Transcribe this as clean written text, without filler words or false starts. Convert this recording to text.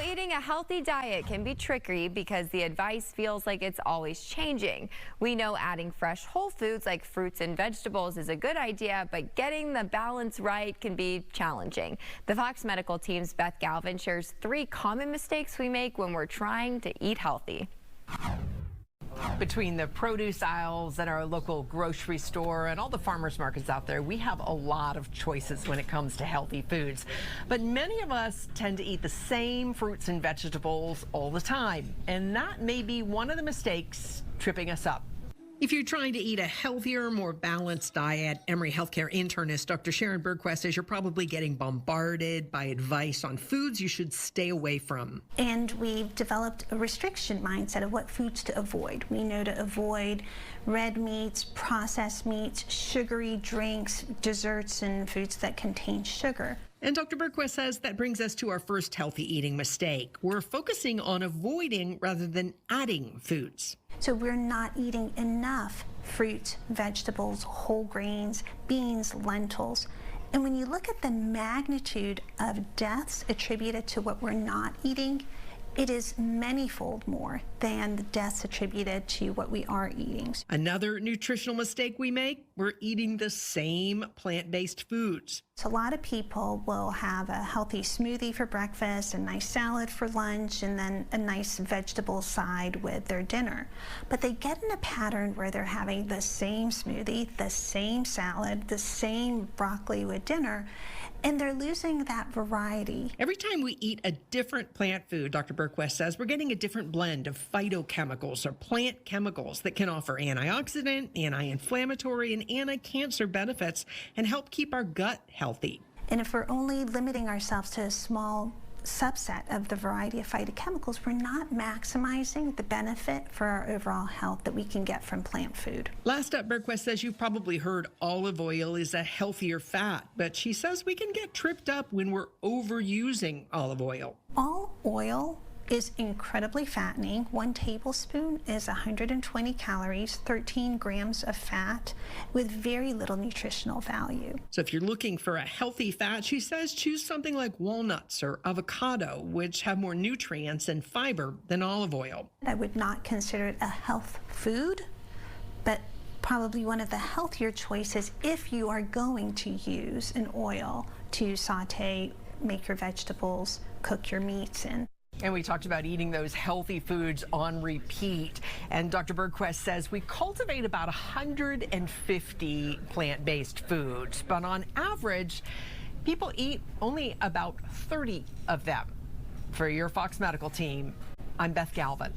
Eating a healthy diet can be tricky because the advice feels like it's always changing. We know adding fresh whole foods like fruits and vegetables is a good idea, but getting the balance right can be challenging. The Fox Medical team's Beth Galvin shares 3 common mistakes we make when we're trying to eat healthy. Between the produce aisles at our local grocery store and all the farmers markets out there, we have a lot of choices when it comes to healthy foods. But many of us tend to eat the same fruits and vegetables all the time, and that may be one of the mistakes tripping us up. If you're trying to eat a healthier, more balanced diet, Emory Healthcare internist Dr. Sharon Bergquist says you're probably getting bombarded by advice on foods you should stay away from. And we've developed a restriction mindset of what foods to avoid. We know to avoid red meats, processed meats, sugary drinks, desserts, and foods that contain sugar. And Dr. Bergquist says that brings us to our first healthy eating mistake. We're focusing on avoiding rather than adding foods. So we're not eating enough fruits, vegetables, whole grains, beans, lentils. And when you look at the magnitude of deaths attributed to what we're not eating, it is manyfold more than the deaths attributed to what we are eating. Another nutritional mistake we make, we're eating the same plant-based foods. So a lot of people will have a healthy smoothie for breakfast, a nice salad for lunch, and then a nice vegetable side with their dinner. But they get in a pattern where they're having the same smoothie, the same salad, the same broccoli with dinner, and they're losing that variety. Every time we eat a different plant food, Dr. Bergquist says, we're getting a different blend of phytochemicals or plant chemicals that can offer antioxidant, anti-inflammatory, and anti-cancer benefits and help keep our gut healthy. And if we're only limiting ourselves to a small subset of the variety of phytochemicals, we're not maximizing the benefit for our overall health that we can get from plant food. Last up, Bergquist says you've probably heard olive oil is a healthier fat, but she says we can get tripped up when we're overusing olive oil. All oil is incredibly fattening. 1 tablespoon is 120 calories, 13 grams of fat with very little nutritional value. So if you're looking for a healthy fat, she says choose something like walnuts or avocado, which have more nutrients and fiber than olive oil. I would not consider it a health food, but probably one of the healthier choices if you are going to use an oil to saute, make your vegetables, cook your meats in. And we talked about eating those healthy foods on repeat. And Dr. Bergquist says we cultivate about 150 plant-based foods, but on average, people eat only about 30 of them. For your Fox Medical team, I'm Beth Galvin.